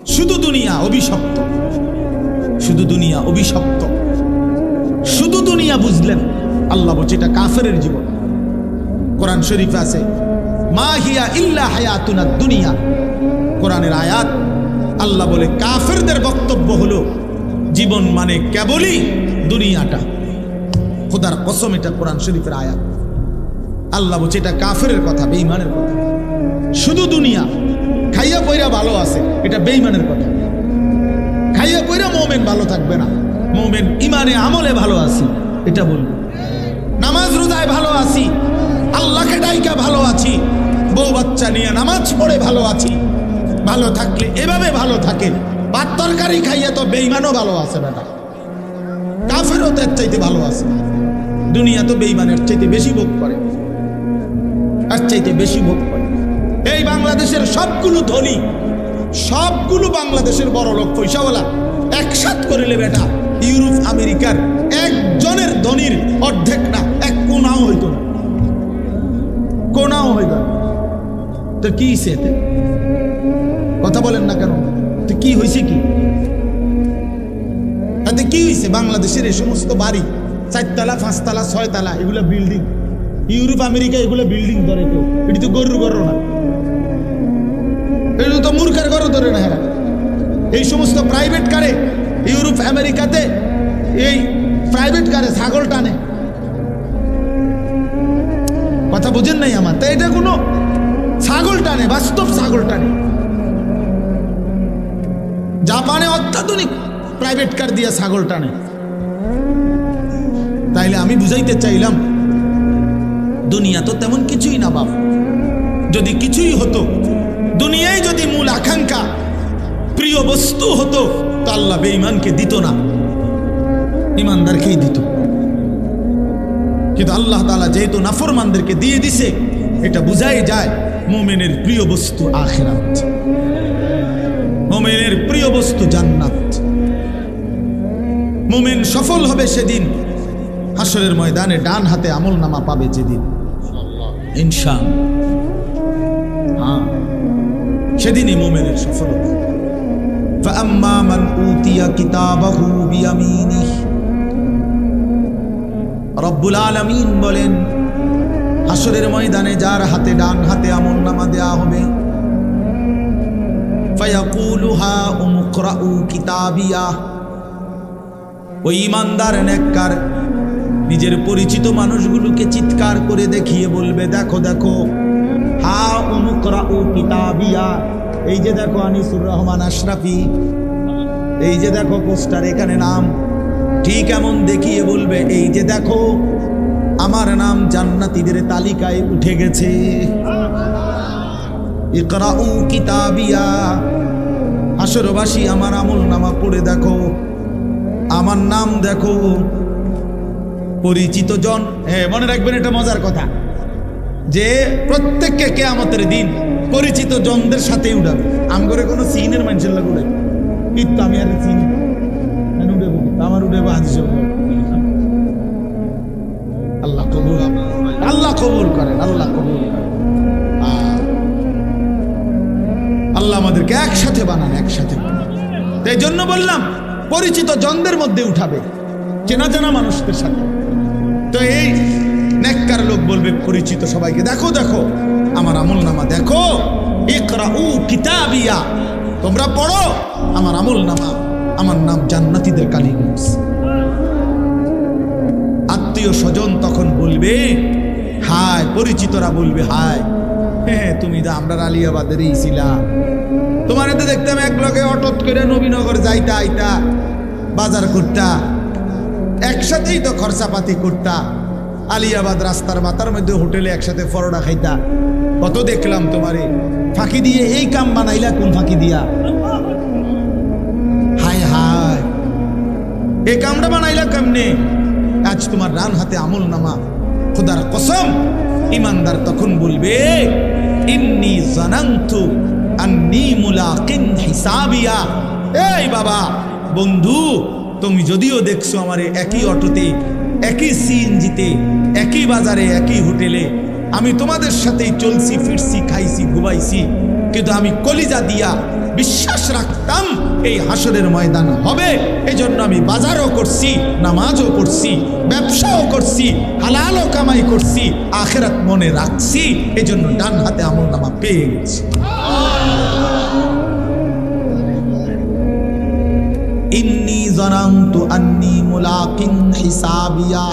শুধু দুনিয়া অভিশপ্ত, শুধু দুনিয়া অভিশপ্ত, শুধু দুনিয়া বুঝলেন। আল্লাহ বলছে এটা কাফেরের জীবন। কোরআন শরীফে আছে মা হিয়া ইল্লা হায়াতুনা দুনিয়া, কোরআনের আয়াত। আল্লাহ বলে কাফেরদের বক্তব্য হলো জীবন মানে কেবলই দুনিয়াটা। খোদার কসম, এটা কোরআন শরীফের আয়াত। আল্লাহ বলছে এটা কাফেরের কথা, বেঈমানের কথা। শুধু দুনিয়া, খাইয়া পয়রা ভালো আছে, এটা বেঈমানের কথা। খাইয়া পয়রা মুমিন ভালো থাকবে না, মুমিন ইমানে আমলে ভালো আছি এটা বলবে। নামাজ রোজায় ভালো আছি, আল্লাহকে ডাইকা ভালো আছি, বউ বাচ্চা নিয়ে নামাজ পড়ে ভালো আছি, ভালো থাকলে এভাবে ভালো থাকে। ভাত তরকারি খাইয়া তো বেঈমানও ভালো আছে বেটা, কাফেরও তো এর চাইতে ভালো আছে। দুনিয়া তো বেঈমানের চাইতে বেশি ভোগ করে, এর চাইতে বেশি ভোগ করে। এই বাংলাদেশের সবগুলো ধনী, সবগুলো বাংলাদেশের বড় লোক পয়সাওয়ালা একসাথ করিলে বেটা ইউরোপ আমেরিকার একজনের ধনীর অর্ধেক না, এক কোনাও হইতো না, কোনাও হইতো না। তো কি সেতে কথা বলেন না কেন? তো কি হয়েছে? কি তাতে কি হয়েছে? বাংলাদেশের এই সমস্ত বাড়ি 4 তলা 5 তলা 6 তলা এগুলো বিল্ডিং, ইউরোপ আমেরিকা এগুলো বিল্ডিং ধরে কেউ, এটি তো গরুর ঘর না, এটা তো মূর্খের ঘর ধরে না। হ্যাঁ, এই সমস্ত প্রাইভেট কারে ইউরোপ আমেরিকাতে, এই প্রাইভেট কারে ছাগল টানে। কথা বুঝেন নাই আমার? তাই এটা কোনো ছাগল টানে, বাস্তব ছাগল টানে। জাপানে অত্যাধুনিক প্রাইভেট কার দিয়ে ছাগল টানে। তাইলে আমি বুঝাইতে চাইলাম দুনিয়া তো তেমন কিছুই না বাপ। যদি কিছুই হতো, দুনিয়ায় যদি মূল আকাঙ্ক্ষা প্রিয় বস্তু হতো, তো আল্লাহ বেঈমানকে দিত না, ইমানদারকেই দিত। কিন্তু আল্লাহ তাআলা যেহেতু নাফরমানদেরকে দিয়ে দিছে, এটা বুঝাই যায় মুমিনের প্রিয় বস্তু আখিরাত, মুমিনের প্রিয় বস্তু জান্নাত। মুমিন সফল হবে সেদিন হাসরের ময়দানে, ডান হাতে আমল নামা পাবে যেদিন, ইনশাআল্লাহ। সেদিনই মুমিনের সফলতা। فأما من أوتي كتابه بيمينه, রব্বুল আলামিন বলেন হাসরের ময়দানে যার হাতে ডান হাতে আমল নামা দেয়া হবে, ফায়াকুলু হা উমকরাউ কিতাবিয়া, ওই ইমানদার নেককার নিজের পরিচিত মানুষগুলোকে চিৎকার করে দেখিয়ে বলবে, দেখো দেখো, হা উমকরাউ কিতাবিয়া, এই যে দেখো আনিসুর রহমান আশরাফি, এই যে দেখো পোস্টার, এখানে নাম। ঠিক এমন দেখিয়ে বলবে, এই যে দেখো আমার নাম জান্নাতীদের তালিকায় উঠে গেছে। ইকরাউ কিতাবিয়া, হাসরবাসী আমার আমল নামা পড়ে দেখো, আমার নাম দেখো। পরিচিত জন, হ্যাঁ মনে রাখবেন এটা মজার কথা, যে প্রত্যেককে কিয়ামতের দিন পরিচিত জনদের সাথে উঠাবে। আম করে কোনো সিনের মানুষের লাগে উঠে, কিন্তু আমি আর চিন উঠেব, আমার উঠে হাদিস। আল্লাহ কবুল, আল্লাহ কবুল করেন, আল্লাহ কবুল করেন। আল্লাহ আমাদেরকে একসাথে বানান, একসাথে বানান। এই জন্য বললাম পরিচিত জনদের মধ্যে উঠাবে, চেনা জানা মানুষদের সাথে। তো এই নেককার লোক বলবে পরিচিত সবাইকে, দেখো দেখো আমার আমল নামা দেখো, ইকরাউ কিতাবিয়া, তোমরা পড়ো আমার আমল নামা, আমার নাম জান্নাতীদের কালিগঞ্জ। আত্মীয় স্বজন তখন বলবে হায়, পরিচিতরা বলবে হায়, হ্যাঁ তুমি তো আমরা আলিয়াবাদেরই ছিলা, তোমার এতে দেখতাম এক লগে অটোত করে নবীনগর যাইতা আইতা, বাজার করতা, একসাথেই তো খরচাপাতি করতা, আলিয়াবাদ রাস্তার মাথার মধ্যে হোটেলে একসাথে পরোটা খাইতা, কত দেখলাম তোমারে। ফাঁকি দিয়ে এই কাম বানাইলা, কোন ফাঁকি দিয়া? হায় হায়, এই কামটা বানাইলা কেমনে? আজ তোমার ডান হাতে আমল নামা। খোদার কসম, ইমানদার তখন বলবে ইন্নী জানান্তু আন্নী মুলাকিন হিসাবিয়া। এই বাবা বন্ধু, তুমি যদিও দেখছো আমারে একই অটোতে, একই সিএনজিতে, একই বাজারে, একই হোটেলে, আমি তোমাদের সাথেই চলছি ফিরছি, খাইছি ঘুমাইছি, কিন্তু আমি কলিজা দিয়া বিশ্বাস রাখতাম এই হাসরের ময়দান হবে, এজন্য আমি বাজারও করছি, নামাজও পড়ছি, ব্যবসাও করছি, হালালও কামাই করছি, আখিরাত মনে রাখছি, এজন্য ডান হাতে আমলনামা পেয়ে গেছি। ইন্নী যানানতু আন্নী মুলাকিন হিসাবিয়া।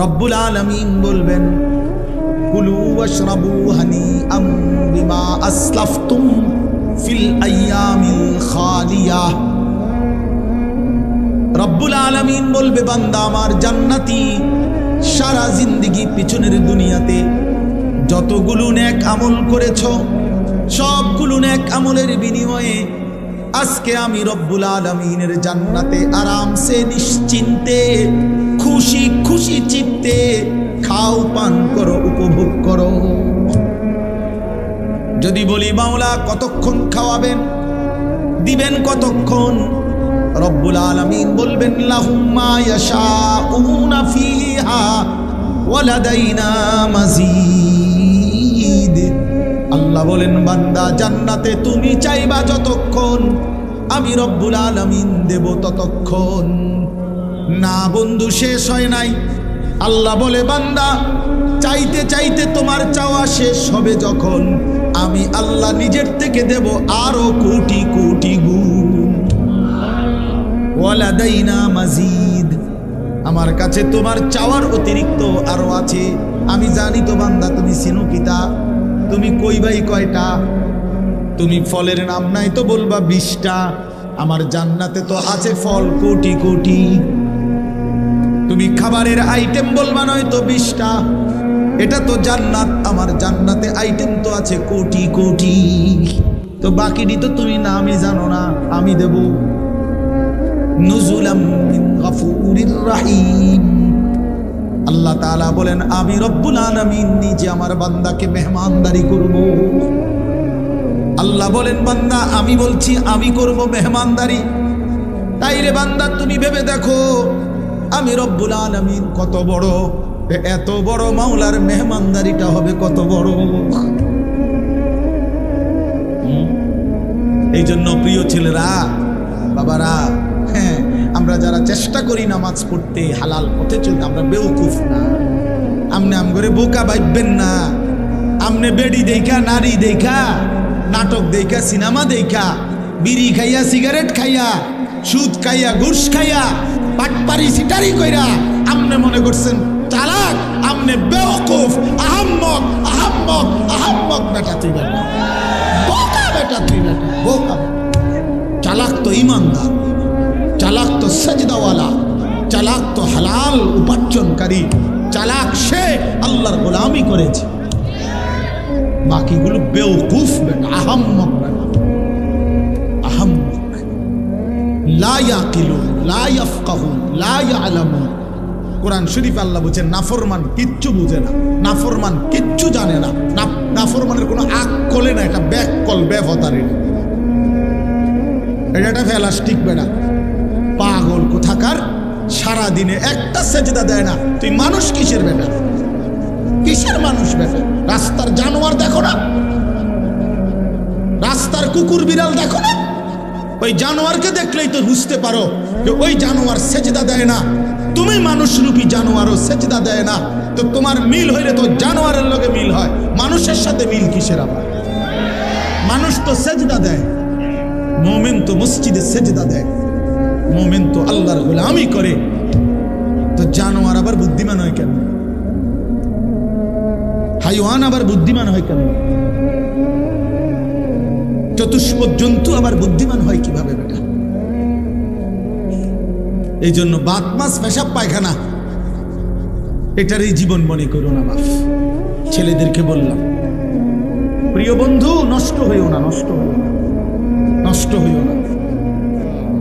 রব্বুল আলামিন বলবেন কুলু ওয়াশরাবু হানিআম বিমা আসলাফতুম ফিল আইয়ামিল খালিয়া। রব্বুল আলামিন বলবে বান্দা আমার জান্নাতি, সারা জিন্দেগি পিছনের দুনিয়াতে যতগুলো নেক আমল করেছো সবগুলো নেক আমলের বিনিময়ে আজকে আমি রব্বুল আলামিনের জান্নাতে আরামসে নিশ্চিন্তে খুশি খুশি চিত্তে খাও, পান করো, উপভোগ করো। যদি বলি মাওলা কতক্ষণ খাওয়াবেন, দিবেন কতক্ষণ, রব্বুল আলামিন বলবেন লাহুম মা ইয়াশাউনা ফিহা ওয়া লাদাইনা মাজিদ। আল্লাহ বলেন বান্দা জান্নাতে তুমি চাইবা যতক্ষণ, আমি রব্বুল আলামিন দেব ততক্ষণ। না বন্ধু, শেষ হয় নাই। আল্লাহ বলে বান্দা চাইতে চাইতে তোমার চাওয়া শেষ হবে যখন, আমি আল্লাহ নিজের থেকে দেব আরো কোটি কোটি গুণ। ওয়ালাদাইনা মাজিদ, আমার কাছে তোমার চাওয়ার অতিরিক্ত আরো আছে। আমি জানি তো বান্দা তুমি চিনো কিতা, তুমি কইবাই কয়টা, তুমি ফলের নাম নাই তো বলবা 20টা, আমার জান্নাতে তো আছে ফল কোটি কোটি। তুমি খাবারের আইটেম বলবা নয়তো 20টা, এটা তো জান্নাত, আমার জান্নাতে আইটেম তো আছে কোটি কোটি। তো বাকিটি তো তুমি নামই জানো না, আমি দেব। নুজুলাম মিন গফুরির রহিম। আল্লাহ তাআলা বলেন আমি রব্বুল আলামিন নিজে আমার বান্দাকে মেহমানদারি করব। আল্লাহ বলেন বান্দা আমি বলছি আমি করব মেহমানদারি। তাই রে বান্দা তুমি ভেবে দেখো আমি রব্বুল আলামিন কত বড়, এত বড় মাওলার মেহমানদারিটা হবে কত বড়। এই জন্য প্রিয় ছেলেরা, বাবারা, হ্যাঁ, আমরা যারা চেষ্টা করি নামাজ পড়তে, হালাল পথে চলতে, আমরা বেউকুফ না। আমনে আম করে বোকা ভাববেন না। আমনে বেড়ি দেখা, নারী দেখা, নাটক দেখা, সিনেমা দেখা, বিড়ি খাইয়া, সিগারেট খাইয়া, সুদ খাইয়া, ঘুষ খাইয়া, পাটপারি সিটারি কইরা আমনে মনে করছেন চালাক, আমনে বেউকুফ, আহাম্মক আহাম্মক আহাম্মক। বেটা তুই বেটা বোকা, বেটা তুই বেটা বোকা। চালাক তো ইমানদার, চালাক তো সেজদাওয়ালা, চালাক তো হালাল উপার্জনকারী, চালাক সে আল্লাহর গোলামি করেছে। বাকিগুলো বেওকুফ বেটা, আহাম্মক বেটা, আহাম্মক। লা ইয়াকিলুন, লা ইয়াফকাহুন, লা ইয়ালামুন। কোরআন শরীফ আল্লাহ বলেছেন নাফরমান কিচ্ছু বুঝে না, নাফরমান কিচ্ছু জানে না, নাফরমানের কোনো আকলে না, এটা ব্যাককল ব্যবতারে, এটা ফেলাস্টিক বেটা, পাগল কোথাকার। সারা দিনে একটা সেজদা দেয় না, তুই মানুষ কিসের বেটা, কিসের মানুষ বেটা? রাস্তার জানোয়ার দেখো না, রাস্তার কুকুর বিড়াল দেখো না, ওই জানোয়ারকে দেখলেই তো বুঝতে পারো যে ওই জানোয়ার সেজদা দেয় না। তুমি মানুষরূপী জানোয়ারও সেজদা দেয় না, তো তোমার মিল হইলে তো জানোয়ারের লগে মিল হয়, মানুষের সাথে মিল কিসের আবার? মানুষ তো সেজদা দেয়, মুমিন তো মসজিদে সেজদা দেয়, মুমিন তো আল্লাহর গোলামি করে, তো জানোয়ার আবার বুদ্ধিমান হয় কেন? হাইওয়ান আবার বুদ্ধিমান হয় কেন? চতুষ্পদ জন্তু আবার বুদ্ধিমান হয় কিভাবে বেটা? এই জন্য বাত মাছ পেশাব পায়খানা এটারই জীবন মনে করো না বাপ। ছেলেদেরকে বললাম প্রিয় বন্ধু, নষ্ট হইও না, নষ্ট হইও না, নষ্ট হইও না।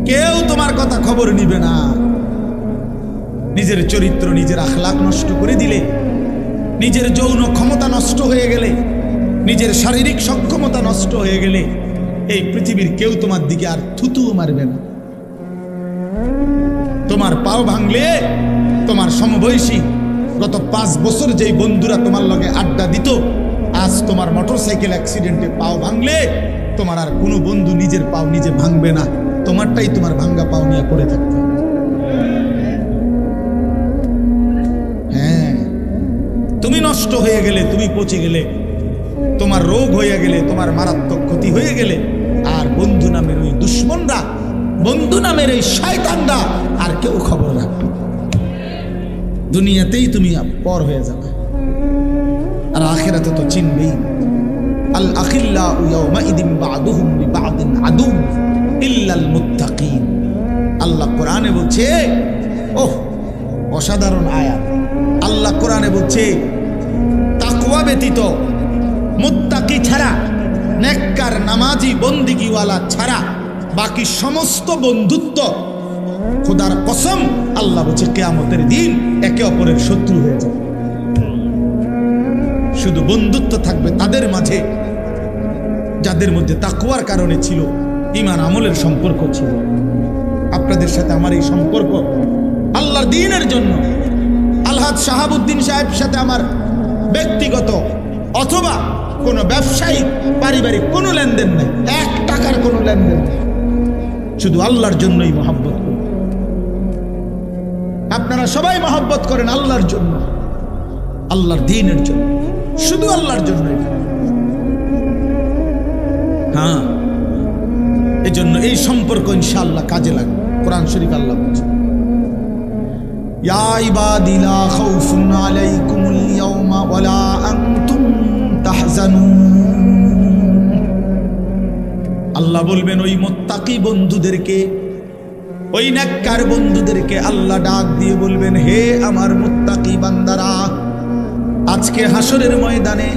কেউ তোমার কথা খবর নিবে না। নিজের চরিত্র, নিজের আখলাক নষ্ট করে দিলে, নিজের যৌন ক্ষমতা নষ্ট হয়ে গেলে, নিজের শারীরিক সক্ষমতা নষ্ট হয়ে গেলে, এই পৃথিবীর কেউ তোমার দিকে আর থুতু মারবে না। তোমার পাও ভাঙলে তোমার সমবয়সী গত 5 বছর যেই বন্ধুরা তোমার লগে আড্ডা দিত, আজ তোমার মোটরসাইকেল অ্যাক্সিডেন্টে পাও ভাঙলে তোমার আর কোনো বন্ধু নিজের পাও নিজে ভাঙবে না, তোমারটাই তোমার ভাঙ্গা পাও নিয়ে পড়ে থাকতে হবে। হ্যাঁ, তুমি নষ্ট হয়ে গেলে, তুমি পচে গেলে, তোমার রোগ হয়ে গেলে, তোমার মারাত্মক ক্ষতি হয়ে গেলে, আর বন্ধু নামের ওই দুশ্মনরা, বন্ধু নামের এই শয়তানরা আর কেউ খবর রাখবে। দুনিয়াতেই তুমি পর হয়ে যাবে, আর আখিরাতে তো চিনবেই। আল আখিল্লাউ ইয়াওমাইদিন বা'দুহুম লিবা'দিন আদু ইল্লাল মুত্তাকিন। আল্লাহ কোরআনে বলছে, ওহ অসাধারণ আয়াত। আল্লাহ কোরআনে বলছে তাকওয়া ব্যতীত, মুত্তাকি ছাড়া, নেককার নামাজি বন্দিগিওয়ালা ছাড়া বাকি সমস্ত বন্ধুত্ব, খোদার কসম আল্লাহ বলছে কিয়ামতের দিন একে অপরের শত্রু হয়ে যাবে। শুধু বন্ধুত্ব থাকবে তাদের মাঝে যাদের মধ্যে তাকওয়ার কারণে ছিল, ঈমান আমলের সম্পর্ক ছিল। আপনাদের সাথে আমার এই সম্পর্ক আল্লাহর দ্বীনের জন্য। আলহাজ শাহাবুদ্দিন সাহেবের সাথে আমার ব্যক্তিগত অথবা কোনো ব্যবসায়িক পারিবারিক কোনো লেনদেন নেই, 1 টাকার কোনো লেনদেন নেই, শুধু আল্লাহর জন্যই মহব্বত করি। আপনারা সবাই মহব্বত করেন আল্লাহর জন্য, আল্লাহর দ্বীনের জন্য, শুধু আল্লাহর জন্য। হ্যাঁ, এজন্য এই সম্পর্ক ইনশাআল্লাহ কাজে লাগবে। কোরআন শরীফ আল্লাহ বলছে, ইয়া ইবাদি লা খাউফুন আলাইকুমুল ইয়াওমা ওয়ালা আনতুম তাহজানুন। আল্লাহ বলবেন ওই মুত্তাকি বন্ধুদেরকে, ওই নেককার বন্ধুদেরকে আল্লাহ ডাক দিয়ে বলবেন, হে আমার মুত্তাকি বান্দারা, আজকে হাসরের ময়দানে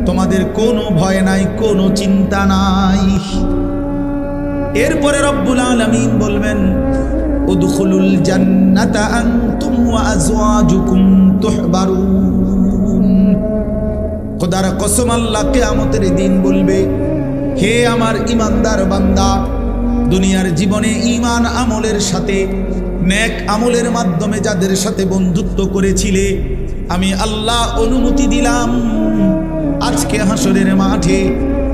তোমাদের কোনো ভয় নাই, কোনো চিন্তা নাই। এরপরে রব্বুল আলামিন বলবেন, উদখুলুল জান্নাতা আনতুম ওয়া আজওয়াজুকুম তুহবারুন। খোদার কসম আল্লাহ কিয়ামতের দিন বলবে, হে আমার ঈমানদার বান্দা, দুনিয়ার জীবনে ঈমান আমলের সাথে, নেক আমলের মাধ্যমে যাদের সাথে বন্ধুত্ব করেছিলে, আমি আল্লাহ অনুমতি দিলাম আজকে হাসরের মাঠে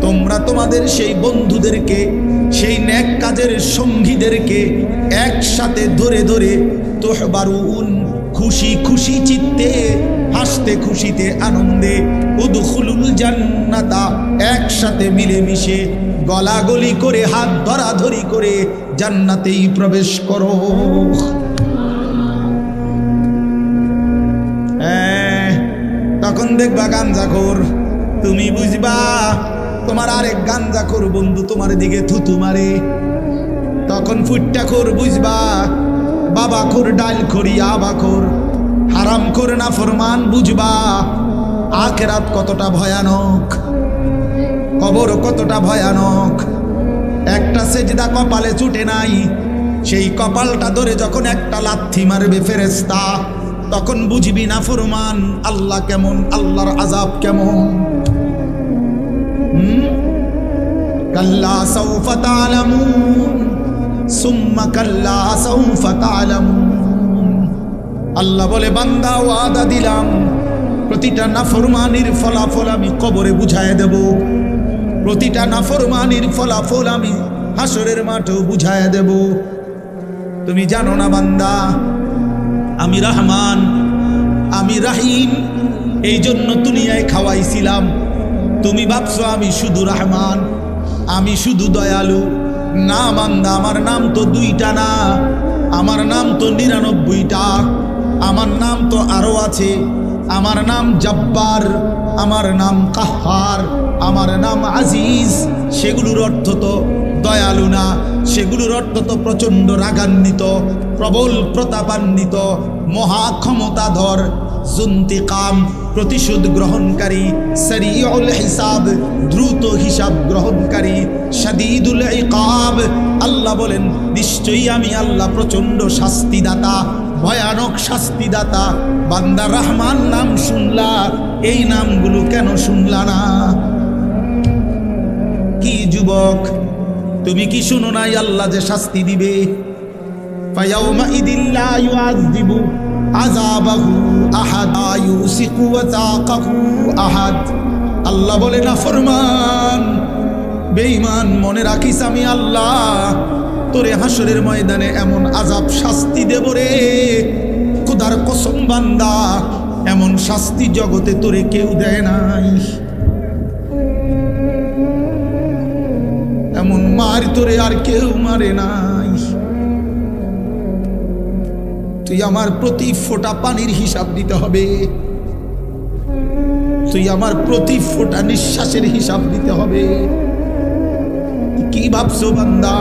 তোমরা তোমাদের সেই বন্ধুদেরকে, সেই নেক কাজের সঙ্গীদেরকে একসাথে ধরে ধরে তুহবারুন, খুশি খুশি চিত্তে, হাসতে খুশিতে আনন্দে, উদখুলুল জান্নাতা, একসাথে মিলেমিশে গলাগলি করে হাত ধরাধরি করে জান্নাতেই প্রবেশ করো। তখন দেখবা গাঞ্জাখোর, তুমি বুঝবা তোমার আরেক গাঞ্জাখোর বন্ধু তোমার দিকে থুতু মারে। তখন ফুট্টাখোর বুঝবা বাবাখোর, ডালখোর, ইয়াবাখোর, হারামখোর, নাফরমান বুঝবা আখিরাত কতটা ভয়ানক, কবর কতটা ভয়ানক। একটা সেজদা কপালে ছুটে নাই, সেই কপালটা ধরে যখন একটা লাথি মারবে ফেরেশতা, তখন বুঝবি নাফরমান আল্লাহ কেমন, আল্লাহর আযাব কেমন। কাল্লা সাউফা তা'লামুন সুম্মা কাল্লা সাউফা তা'লামুন। আল্লাহ বলে, বান্দা ওয়াদা দিলাম প্রতিটা নাফরমানির ফলাফল আমি কবরে বুঝায় দেব, প্রতিটা নাফরমানির ফলাফল আমি হাসরের মাঠেও বুঝায় দেব। তুমি জানো না বান্দা, আমি রহমান, আমি রাহিম, এই জন্য দুনিয়ায় খাওয়াইছিলাম। তুমি ভাবছো আমি শুধু রহমান, আমি শুধু দয়ালু। না বান্দা, আমার নাম তো 2টা না, আমার নাম তো 99টা, আমার নাম তো আরো আছে। আমার নাম জব্বার, আমার নাম কাহ্হার, আমার নাম আজিজ। সেগুলোর অর্থ তো দয়ালু না, সেগুলোর অর্থ তো প্রচণ্ড রাগান্বিত, প্রবল প্রতাপান্বিত, মহা ক্ষমতাধর, জুন্তিকাম, প্রতিশোধ গ্রহণকারী, সারিউল হিসাব, দ্রুত হিসাব গ্রহণকারী, শাদীদুল ইকাব। আল্লাহ বলেন, নিশ্চয়ই আমি আল্লাহ প্রচণ্ড শাস্তিদাতা, ভয়ানক শাস্তিদাতা। বান্দা রহমান নাম শুনলা, এই নামগুলো কেন শুনলা না? কি যুবক, তুমি কি শুনো নাই আল্লাহ যে শাস্তি দিবে? ফায়াউমাইদিন লা ইউআযিবু আযাবাহু আহাদ, ইউসিকু ওয়াতাকাহু আহাদ। আল্লাহ বলে নাফরমান বেঈমান, মনে রাখিস আমি আল্লাহ তোরে হাসরের ময়দানে এমন আযাব শাস্তি দেব রে, খোদার কসম বান্দা, এমন শাস্তি জগতে তোরে কেউ দেয় নাই, এমন মার তোরে আর কেউ মারে নাই। তুই আমার প্রতি ফোঁটা পানির হিসাব দিতে হবে, তুই আমার প্রতি ফোঁটা নিঃশ্বাসের হিসাব দিতে হবে। কি ভাবছো বান্দা,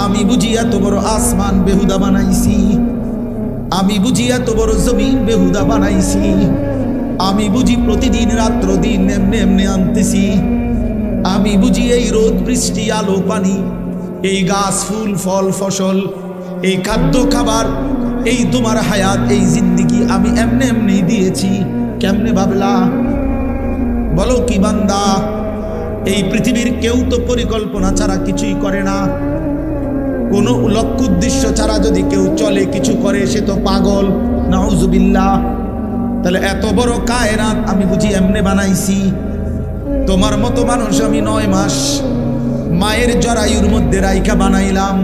আমি বুঝি এত বড় আসমান বেহুদা বানাইছি, আমি বুঝি এত বড় জমিন বেহুদা বানাইছি, আমি বুঝি প্রতিদিন রাত্র দিন এমনি এমনি আনতেছি, আমি বুঝি এই রোদ বৃষ্টি আলো পানি, এই গাছ ফুল ফল ফসল, এই খাদ্য খাবার, এই তোমার হায়াত, এই জিন্দিগি আমি এমনি এমনি দিয়েছি। কেমনে ভাবলা বলো কি বান্দা? এই পৃথিবীর কেউ তো পরিকল্পনা ছাড়া কিছুই করে না, কোনো লক্ষ্য উদ্দেশ্য ছাড়া যদি কেউ চলে কিছু করে সে তো পাগল, নাউজুবিল্লাহ। তাহলে এত বড় কায়নাত আমি বুঝি এমনে বানাইছি। তোমার মতো মানুষ আমি 9 মাস মায়ের জরায়ুর মধ্যে রাইখা বানাইলাম,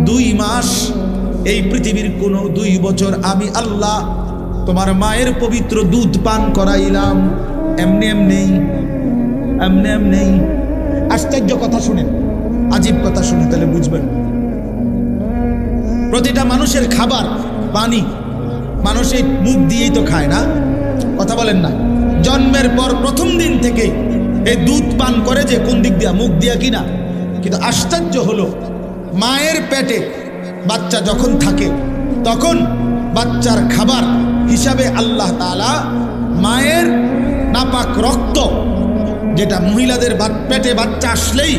2 মাস এই পৃথিবীর কোনো 2 বছর আমি আল্লাহ তোমার মায়ের পবিত্র দুধ পান করাইলাম, এমনি এমনি এমনি এমনি। আশ্চর্য কথা শুনেন, আজীব কথা শুনে তাহলে বুঝবেন। প্রতিটা মানুষের খাবার পানি মানুষ এই মুখ দিয়েই তো খায় না, কথা বলেন না? জন্মের পর প্রথম দিন থেকে এই দুধ পান করে যে কোন দিক দিয়া? মুখ দিয়া কিনা? কিন্তু আশ্চর্য হলো মায়ের পেটে বাচ্চা যখন থাকে তখন বাচ্চার খাবার হিসাবে আল্লাহ তাআলা মায়ের নাপাক রক্ত, যেটা মহিলাদের পেটে বাচ্চা আসলেই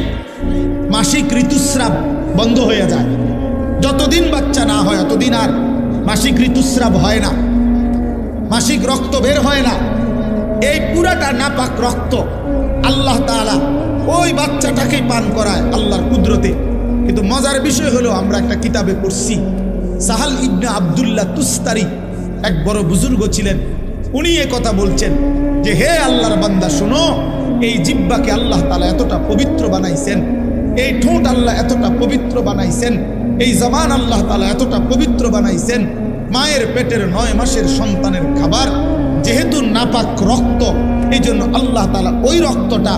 মাসিক ঋতুস্রাব বন্ধ হয়ে যায়, যতদিন বাচ্চা না হয় ততদিন আর মাসিক ঋতুস্রাব হয় না, মাসিক রক্ত বের হয় না। এই পুরাটা নাপাক রক্ত আল্লাহ তাআলা ওই বাচ্চাটাকে পান করায় আল্লাহর কুদরতে। কিন্তু মজার বিষয় হলো আমরা একটা কিতাবে পড়ছি, সাহাল ইবনে আব্দুল্লাহ তুস্তারি এক বড় বুজুর্গ ছিলেন, উনি এ কথা বলছেন যে হে আল্লাহর বান্দা শোনো, এই জিহ্বাকে আল্লাহ তাআলা এতটা পবিত্র বানাইছেন, এই ঠোঁট আল্লাহ এতটা পবিত্র বানাইছেন, এই জবান আল্লাহ তাআলা এতটা পবিত্র বানাইছেন। মায়ের পেটের 9 মাসের সন্তানের খাবার যেহেতু নাপাক রক্ত, এই জন্য আল্লাহ তাআলা ওই রক্তটা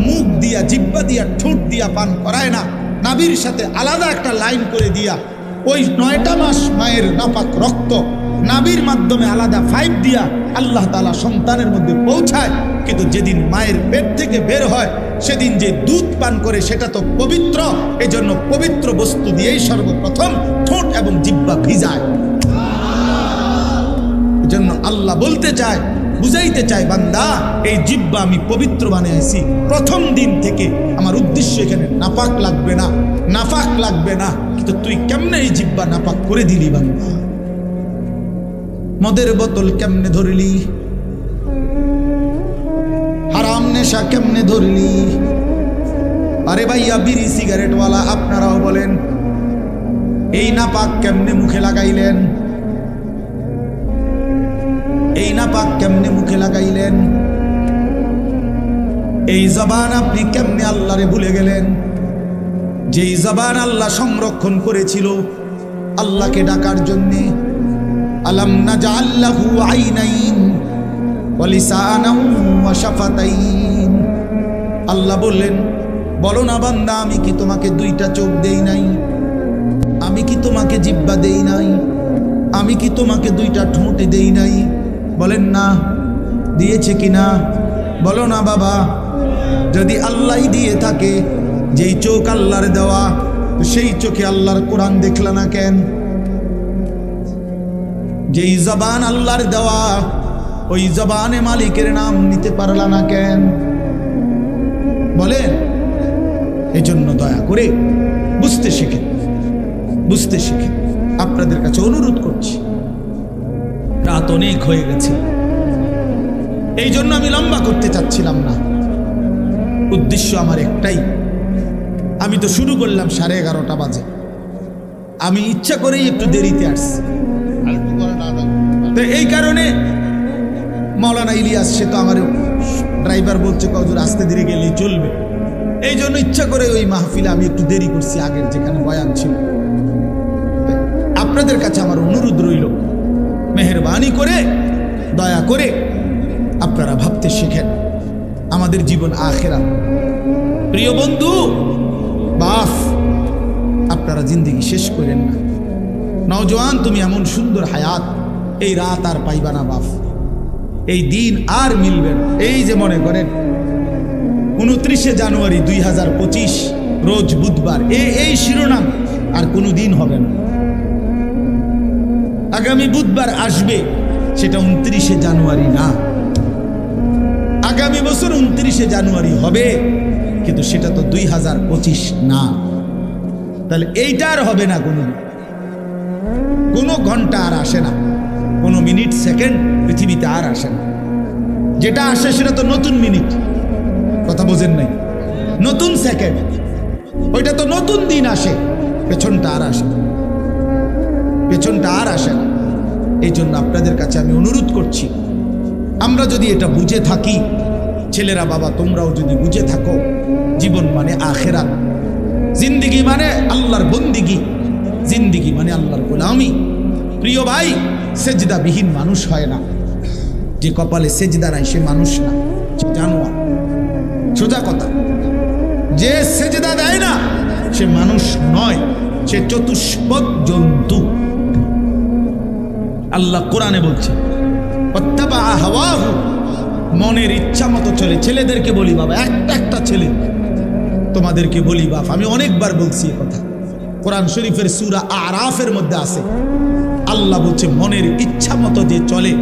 মুখ দিয়া জিহ্বা দিয়া ঠোঁট দিয়া পান করায় না, নাভির সাথে আলাদা একটা লাইন করে দিয়া ওই 9টা মাস মায়ের নাপাক রক্ত নাভির মাধ্যমে আলাদা পাইপ দিয়া আল্লাহ তাআলা সন্তানের মধ্যে পৌঁছায়। কিন্তু যেদিন মায়ের পেট থেকে বের হয় সেদিন যে দুধ পান করে সেটা তো পবিত্র, এজন্য পবিত্র বস্তু দিয়েই সর্বপ্রথম ঠোঁট এবং জিহ্বা ভিজায়। এজন্য আল্লাহ বলতে চায়, বুঝাইতে চায়, বান্দা এই জিহ্বা আমি পবিত্র বানিয়েছি প্রথম দিন থেকে, আমার উদ্দেশ্য এখানে নাপাক লাগবে না, নাপাক লাগবে না। কিন্তু তুই কেমনে এই জিহ্বা নাপাক করে দিলি বান্দা? মদের বোতল কেমনে ধরলি? হারাম নেশা কেমনে ধরলি? আরে ভাইয়া বিড়ি সিগারেটওয়ালা আপনারাও বলেন, এই নাপাক কেমনে মুখে লাগাইলেন? এই নাপাক কেমনে মুখে লাগাইলেন? এই জবান আপনি কেমনে আল্লাহরে ভুলে গেলেন? যেই জবান আল্লাহ সংরক্ষণ করেছিল আল্লাহকে ডাকার জন্যে। আলাম নাজআল লাহু আইনাইন ওয়া লিসানান ওয়া শাফাতাইন। আল্লাহ বললেন, বলো না বান্দা, আমি কি তোমাকে 2টা চোখ দেই নাই? আমি কি তোমাকে জিহ্বা দেই নাই? আমি কি তোমাকে 2টা ঠোঁট দেই নাই? বলেন না, দিয়েছে কিনা? বলো না বাবা। যদি আল্লাহই দিয়ে থাকে, যেই চোখ আল্লাহর দেওয়া, সেই চোখে আল্লাহর কোরআন দেখলা না কেন? যেই জবান আল্লাহর দেওয়া, ওই জবানে মালিকের নাম নিতে পারলা না কেন? বলেন। এই জন্য দয়া করে বুঝতে শিখেন, বুঝতে শিখেন। আপনাদের কাছে অনুরোধ করছি, রাত অনেক হয়ে গেছে, এই জন্য আমি লম্বা করতে চাচ্ছিলাম না। উদ্দেশ্য আমার একটাই, আমি তো শুরু করলাম 11:30 বাজে, আমি ইচ্ছা করেই একটু দেরিতে আসছি। তো এই কারণে মাওলানা ইলিয়াস সে তো আমার ড্রাইভার বলছে হুজুর আস্তে ধীরে গেলেই চলবে। এই জন্য ইচ্ছা করে ওই মাহফিলে আমি একটু দেরি করছি, আগের যেখানে বয়ান ছিল। আপনাদের কাছে আমার অনুরোধ রইল, মেহেরবানি করে দয়া করে আপনারা ভাবতে শেখেন, আমাদের জীবন আখেরাত। প্রিয় বন্ধু, বাফ আপনারা জিন্দেগি শেষ করেন না। নওজোয়ান, তুমি এমন সুন্দর হায়াত এই রাত আর পাইবা না বাফ, এই দিন আর মিলবে না। এই যে মনে করেন 29শে জানুয়ারি 2025 রোজ বুধবার, এই শিরোনাম আর কোনো দিন হবে না। আগামী বুধবার আসবে, সেটা 29শে জানুয়ারি না। আগামী বছর 29শে জানুয়ারি হবে, কিন্তু সেটা তো 2025 না। তাহলে এইটা আর হবে না, কোনো ঘন্টা আর আসে না, কোনো মিনিট সেকেন্ড পৃথিবীতে আর আসে না। যেটা আসে সেটা তো নতুন মিনিট, কথা বোঝেন নাই, নতুন সেকেন্ড, ওইটা তো নতুন দিন আসে, পেছনটা আর আসে, পেছনটা আর আসে না। এই জন্য আপনাদের কাছে আমি অনুরোধ করছি, আমরা যদি এটা বুঝে থাকি, ছেলেরা বাবা তোমরাও যদি বুঝে থাকো, জীবন মানে আখেরাত, জিন্দিগি মানে আল্লাহর বন্দিগি, জিন্দিগি মানে আল্লাহর গোলামি। প্রিয় ভাই, সেজদাবিহীন মানুষ হয় না। যে কপালে সেজদা নাই সে মানুষ না, সে জানোয়ার। সোজা কথা, যে সেজদা দেয় না সে মানুষ নয়, সে চতুষ্পদ জন্তু। আল্লাহ কোরআনে বলছে, মনের ইচ্ছা মতো চলে। ছেলেদেরকে বলি বাবা, একটা ছেলে তোমাদেরকে বলি বাপ, আমি অনেকবার বলছি এ কথা, কোরআন শরীফের সূরা আরাফের মধ্যে আছে। আল্লাহ বলছে মনের ইচ্ছা মতো যে চলে,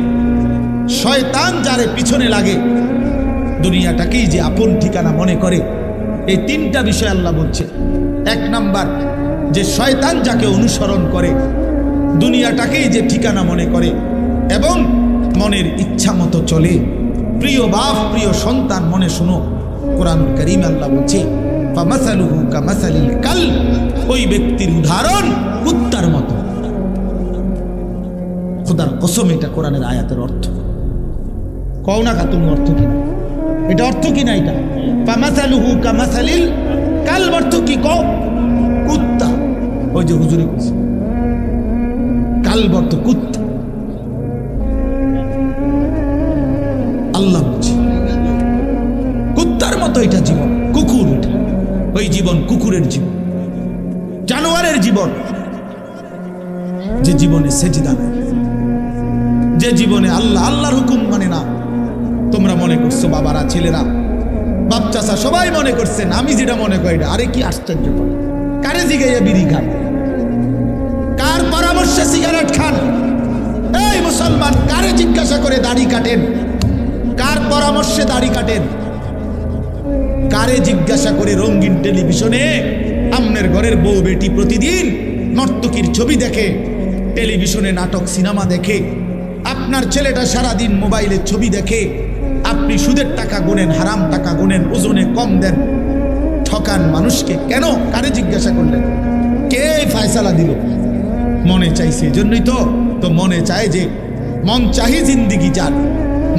শয়তান যারে পিছনে লাগে, দুনিয়াটাকেই যে আপন ঠিকানা মনে করে। এই তিনটা বিষয় আল্লাহ বলছে। এক নাম্বার, যে শয়তান যাকে অনুসরণ করে, দুনিয়াটাকেই যে ঠিকানা মনে করে এবং মনের ইচ্ছা মতো চলে। প্রিয় বাপ, প্রিয় সন্তান, মনে শোনো, কোরআনুল কারীম আল্লাহ বলছে, ফামাসালুহু কামাসালিল কালব, ওই ব্যক্তির উদাহরণ কুত্তার মতো। খোদার কসম, এটা কোরআনের আয়াতের অর্থ। কও না তুমি অর্থ কিনা, এটা অর্থ কিনা, এটা ফামাসালুহু কামাসালিল কালব অর্থ কি কও? কুত্তা। ওই যে হুজুরে কইছে কালব অর্থ কুত্তা। আল্লাহ বলছে কুত্তার মতো এটা জীবন, কুকুর এটা, ওই জীবন কুকুরের জীবন, জানোয়ারের জীবন, যে জীবনে সেজদা নাই, যে জীবনে আল্লাহর হুকুম মানে না। তোমরা মনে করছো বাবারা, ছেলেরা, বাপ চাচা সবাই মনে করছেন আমি যেটা মনে করি, আরে কি আশ্চর্য, কারে জিগাইয়া বিড়ি খান, কার পরামর্শে সিগারেট খান? এই মুসলমান, কারে জিজ্ঞাসা করে দাড়ি কাটেন? কার পরামর্শে দাড়ি কাটেন? কারে জিজ্ঞাসা করে রঙিন টেলিভিশনে আমনের ঘরের বউ বেটি প্রতিদিন নর্তকীর ছবি দেখে, টেলিভিশনে নাটক সিনেমা দেখে? আপনার ছেলেটা সারাদিন মোবাইলের ছবি দেখে, আপনি সুদের টাকা গোনেন, হারাম টাকা গোনেন, ওজনে কম দেন, ঠকান মানুষকে। কেন? কারে জিজ্ঞাসা করলেন? কে ফয়সালা দিল? মনে চাইছে, এজন্যই তো মনে চায়, যে মন চাহি জিন্দিগি যার,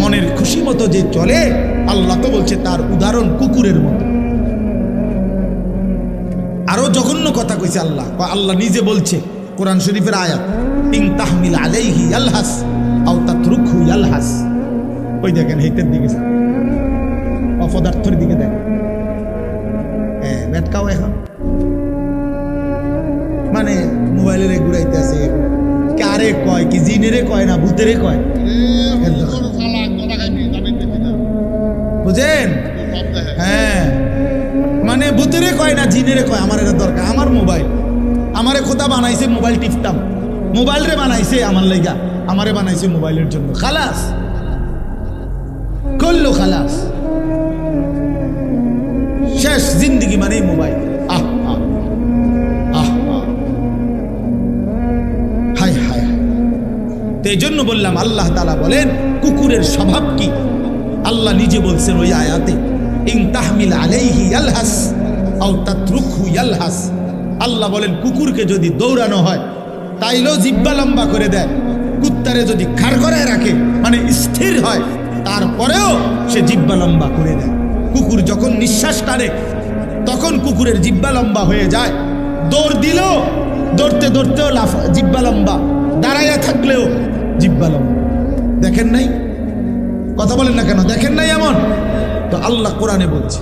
মনের খুশি মতো যে চলে, আল্লাহ তো বলছে তার উদাহরণ কুকুরের মতো। আরো জঘন্য কথা কইছে আল্লাহ। আল্লাহ নিজে বলছে, কোরআন শরীফের আয়াত, ইন তাহমিল আলাইহি ইয়ালহাস আও তাতরুকহু ইয়ালহাস। ওই দেখেন হেতের দিকে, অপদার্থের দিকে দেখেন, ব্যাটকাও এখন মানে মোবাইলের ঘুরাইতে আছে। কারে কয় কি, জিনেরে কয় না ভূতেরে কয়? বুঝেন? হ্যাঁ, মানে ভূতেরে কয় না জিনেরে কয়। আমার এটা দরকার, আমার মোবাইল, আমারে খোদা বানাইছে মোবাইল টিপতাম, মোবাইল রে বানাইছে আমার লাইগা, আমারে বানাইছে মোবাইলের জন্য। খালাস করলো, খালাস, শেষ জিন্দিগি মানেই মোবাইল। আহ আহ আহ হায় হায়। তো এই জন্য বললাম, আল্লাহ তাআলা বলেন কুকুরের স্বভাব কি? আল্লাহ নিজে বলছেন ওই আয়াতে, ইন তাহমিল আলাইহি ইয়ালহাস আও তাতরুকহু ইয়ালহাস। আল্লাহ বলেন কুকুরকে যদি দৌড়ানো হয় তাইলেও জিব্বা লম্বা করে দেয়, কুত্তারে যদি খাড় করে রাখে মানে স্থির হয় তারপরেও সে জিহ্বা লম্বা করে দেয়। কুকুর যখন নিঃশ্বাস টানে তখন কুকুরের জিহ্বা লম্বা হয়ে যায়। দৌড় দিলেও দৌড়তে দৌড়তেও জিহ্বা লম্বা, দাঁড়াইয়া থাকলেও জিহ্বা লম্বা। দেখেন নাই? কথা বলেন না কেন? দেখেন নাই এমন? তো আল্লাহ কোরআনে বলছে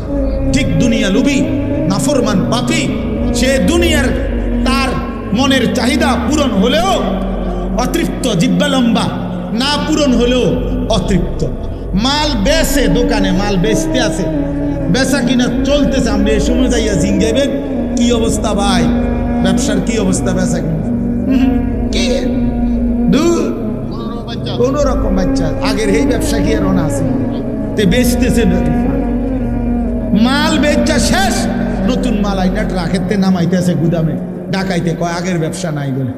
ঠিক দুনিয়া লুবি নাফরমান পাপী, সে দুনিয়ার তার মনের চাহিদা পূরণ হলেও অতৃপ্ত, জিহ্বা লম্বা, না পূরণ হলেও অতৃপ্ত। মাল বেচে, দোকানে মাল বেচতে আছে, বেচা কিনা চলতেছে, আমরা এই সময় যাইয়া জিঙ্গাইবেন কি অবস্থা ভাই, ব্যবসার কি অবস্থা, বেচা কিনা কোন রকম বাচ্চা আগের এই ব্যবসা কি আর অনা আছে, তে বেচতেছে মাল বেচা শেষ, নতুন মাল আইনা ট্রাকেতে নামাইতেছে গুদামে, ডাকাইতে কয় আগের ব্যবসা নাই বলে।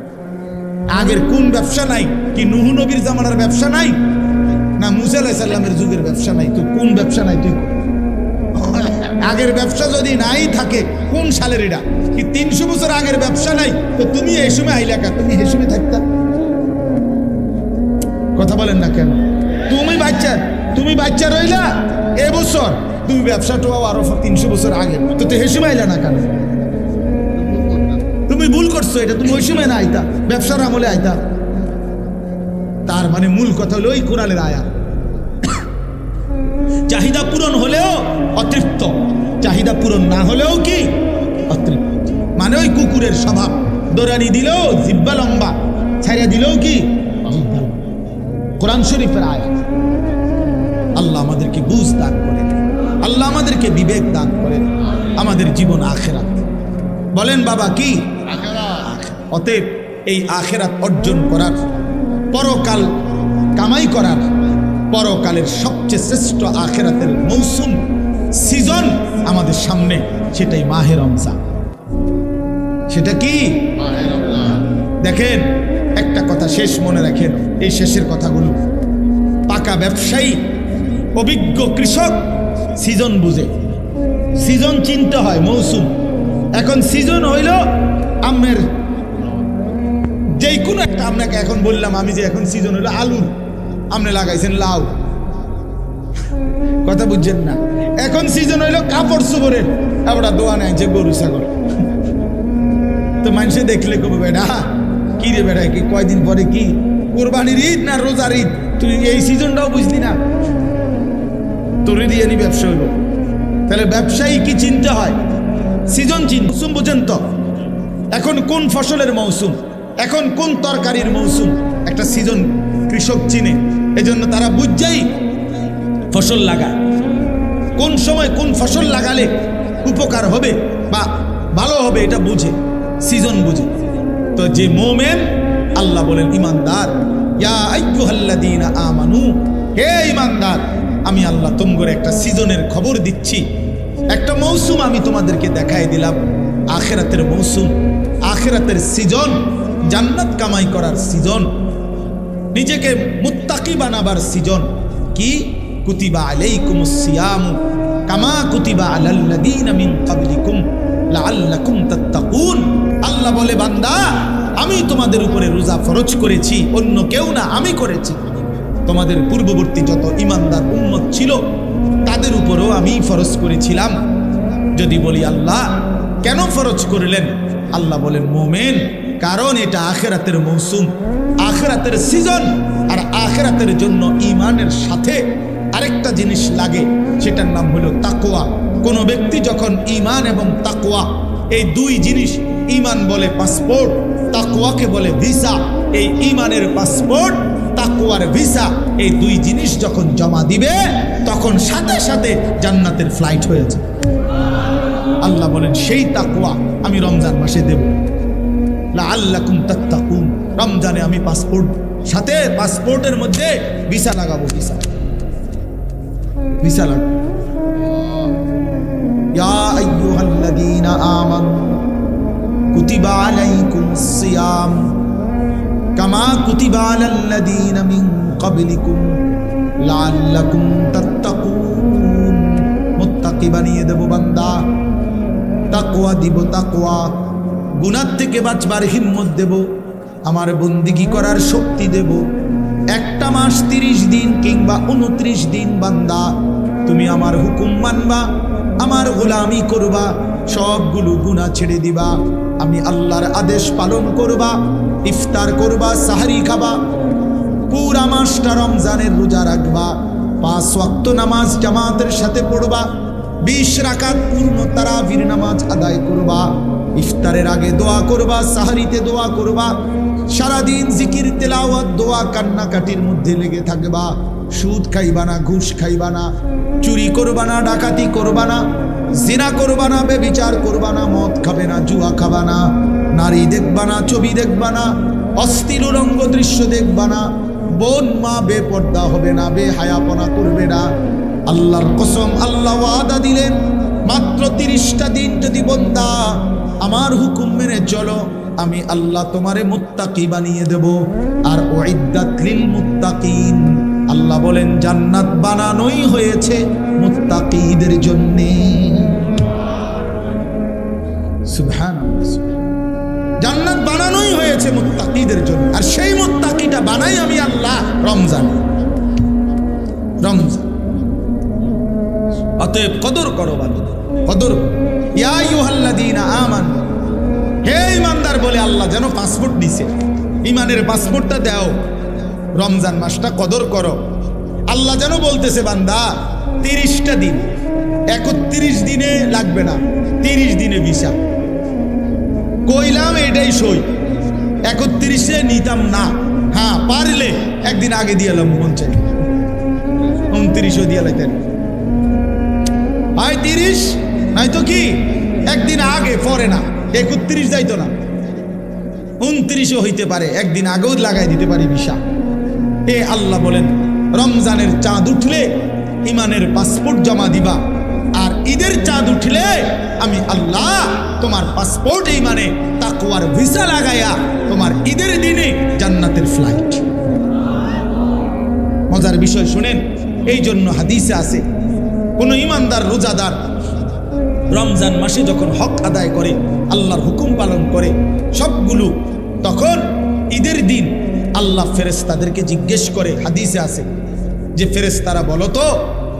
আগের কোন ব্যবসা নাই? কি নূহ নবীর জামানার ব্যবসা নাই, না মুসা আলাইহিস সালামের যুগের ব্যবসা নাই? তুই কোন ব্যবসা নাই? তুই আগের ব্যবসা যদি নাই থাকে কোন সালের এটা? কি 300 বছর আগের ব্যবসা নাই? তো তুমি এই সময় আইলা কা? তুমি এই সময় থাকতা? কথা বলেন না কেন? তুমি বাচ্চা রইলা এবছর, তুমি ব্যবসাটা আরো 300 বছর আগে, তো এই সময় আইলা না কেন? তুমি ভুল করছো, এটা তুমি ওই সময় না আইতা, ব্যবসার আমলে আইতা। তার মানে মূল কথা হলো ওই কোরআনের আয়াত, চাহিদা পূরণ হলেও অতৃপ্ত, চাহিদা পূরণ না হলেও কি অতৃপ্ত। মানে ওই কুকুরের স্বভাব, দৌড়ানি দিলেও জিহ্বা লম্বা, ছাইড়া দিলেও কি জিহ্বা লম্বা। কোরআন শরীফের আয়াত। আল্লাহ আমাদেরকে বুঝ দান করে, আল্লাহ আমাদেরকে বিবেক দান করে, আমাদের জীবন আখিরাত। বলেন বাবা কি? অতএব এই আখিরাত অর্জন করার, পরকাল কামাই করার, পরকালের সবচেয়ে শ্রেষ্ঠ আখিরাতের মৌসুম, সিজন আমাদের সামনে, সেটাই মাহে রমজান। সেটা কি? দেখেন একটা কথা শেষ মনে রাখেন, এই শেষের কথাগুলো। পাকা ব্যবসায়ী, অভিজ্ঞ কৃষক সিজন বুঝে, সিজন চিনতে হয়, মৌসুম। এখন সিজন হইল আমের, যেই কোনো একটা, আপনাকে এখন বললাম আমি যে এখন সিজন হইলো আলুর, আপনি লাগাইছেন লাউ, কথা বুঝছেন না? এখন সিজন হইলো কাপড় চোপড়ের, আমরা দোয়ানে আনছে গরু ছাগল। তো মানুষে দেখলে কবে বেটা কি রে বেটা, কি কয়দিন পরে কি কোরবানির ঈদ না রোজার ঈদ, তুই এই সিজনটাও বুঝলি না, তোরে দিয়ে নি ব্যবসা হইল। তাহলে ব্যবসায়ী কি চিনতে হয়? সিজন মৌসুম বুঝেন তো? এখন কোন ফসলের মৌসুম, এখন কোন তরকারির মৌসুম, একটা সিজন কৃষক চিনে। এজন্য তারা বুঝছেই ফসল লাগায়, কোন সময় কোন ফসল লাগালে উপকার হবে বা ভালো হবে, এটা বুঝে, সিজন বুঝে। তো যে মোমেন, আল্লাহ বলেন ইমানদার, ইয়া আইয়ুহাল্লাযীনা আমানু, হে ইমানদার, আমি আল্লাহ তোমাদের একটা সিজনের খবর দিচ্ছি, একটা মৌসুম আমি তোমাদেরকে দেখাই দিলাম, আখিরাতের মৌসুম, আখিরাতের সিজন, জান্নাত কামাই করার সিজন, নিজেকে মুত্তাকি বানাবার সিজন। কি? কুতিবা আলাইকুমুস সিয়াম কামা কুতিবা আলাল্লাযীনা মিন ক্বাবলিকুম লাআল্লাকুম তাত্তাকুন। আল্লাহ বলে বান্দা, আমি তোমাদের উপরে রোজা ফরজ করেছি, অন্য কেউ না, আমি করেছি। তোমাদের পূর্ববর্তী যত ইমানদার উম্মত ছিল তাদের উপরেও আমি ফরজ করেছিলাম। যদি বলি আল্লাহ কেন ফরজ করলেন? আল্লাহ বলেন মোমেন, কারণ এটা আখিরাতের মৌসুম, আখিরাতের সিজন। আর আখিরাতের জন্য ঈমানের সাথে আরেকটা জিনিস লাগে, সেটার নাম হলো তাকওয়া। কোনো ব্যক্তি যখন ঈমান এবং তাকওয়া, এই দুই জিনিস, ঈমান বলে পাসপোর্ট, তাকওয়াকে বলে ভিসা, এই ঈমানের পাসপোর্ট, তাকওয়ার ভিসা, এই দুই জিনিস যখন জমা দিবে তখন সাথে সাথে জান্নাতের ফ্লাইট হয়েছে। আল্লাহ বলেন সেই তাকওয়া আমি রমজান মাসে দেব, লাআল্লাকুম তাত্তাকুন। রমজানে আমি পাসপোর্ট, সাথে পাসপোর্টের মধ্যে ভিসা লাগাবো, ভিসা লাগাবো। ইয়া আইয়ুহাল্লাযীনা আমানু কুতিবা আলাইকুমুস সিয়াম কামা কুতিবা আলাল্লাযীনা মিন ক্বাবলিকুম লাআল্লাকুম তাত্তাকুন। মুত্তাকি বানিয়ে দেব বান্দা, তাকওয়া দিব, তাকওয়া, গুনাহ থেকে বাঁচবার হিম্মত দেব, আমার বন্দিগি করার শক্তি দেব। একটা একটা মাস 30 দিন কিংবা 29 দিন বান্দা তুমি আমার হুকুম মানবা, আমার গোলামি করবা, সবগুলো গুনাহ ছেড়ে দিবা, আমি আল্লাহর আদেশ পালন করবা, ইফতার করবা, সাহরি খাবা, পুরা মাসটা রমজানের রোজা রাখবা, 5 ওয়াক্ত নামাজ জামাতের সাথে পড়বা, 20 রাকাত পূর্ণ তারাবির নামাজ আদায় করবা, ইফতারের আগে দোয়া করবা, সাহরিতে দোয়া করবা, সারাদিন জিকির তেলাওয়াত দোয়া কান্নাকাটির মধ্যে লেগে থাকবা, সুদ খাইবা না, ঘুষ খাইবা না, চুরি করবা না, ডাকাতি করবা না, জিনা করবা না, বেবিচার করবা না, মদ খাবে না, জুয়া খাবা না, নারী দেখবা না, ছবি দেখবা না, অশ্লীল রঙ্গ দৃশ্য দেখবা না, বোন মা বেপর্দা হবে না, বেহায়াপনা করবে না। আল্লাহর কসম, আল্লাহ ওয়াদা দিলেন মাত্র 30টা দিন যদি বান্দা আমার হুকুম মেনে চলো, আমি আল্লাহ তোমারে মুত্তাকি বানিয়ে দেব। আর উইদ্দাত লিল মুত্তাকিন, আল্লাহ বলেন জান্নাত বানানোই হয়েছে মুত্তাকিদের জন্য। সুবহানাল্লাহ, জান্নাত বানানোই হয়েছে মুত্তাকিদের জন্য। আর সেই মুত্তাকিটা বানাই আমি আল্লাহ রমজান। অতএব কদর করো, কদর। ইয়া আইয়ুহাল্লাযীনা আমানু, হে ইমানদার বলে আল্লাহ যেন পাসপোর্ট দিছে, ইমানের পাসপোর্টটা দাও, রমজান মাসটা কদর করো। আল্লাহ যেন বলতেছে বান্দা 30টা দিন, 31 দিনে লাগবে না, 30 দিনে ভিসা কইলাম, এটাই সই। 31-এ নিতাম না, হ্যাঁ পারলে একদিন আগে দিয়ে এলাম, মন চাই 29ও দিয়ে লাইতেন, হয় 30 নয়তো কি একদিন আগে, পরে না 31 যাইতো না, 29ও হইতে পারে, একদিন আগেও লাগাই দিতে পারি ভিসা। এ আল্লাহ বলেন রমজানের চাঁদ উঠলে ইমানের পাসপোর্ট জমা দিবা, আর ঈদের চাঁদ উঠলে আমি আল্লাহ তোমার পাসপোর্ট ইমানে তাকওয়ার ভিসা লাগাইয়া তোমার ঈদের দিনে জান্নাতের ফ্লাইট। মজার বিষয় শুনেন, এই জন্য হাদিসে আছে কোন ইমানদার রোজাদার রমজান মাসে যখন হক আদায় করে, আল্লাহর হুকুম পালন করে সবগুলো, তখন ঈদের দিন আল্লাহ ফেরেশতাদেরকে জিজ্ঞেস করে, হাদিসে আছে যে ফেরেশতারা বলো তো,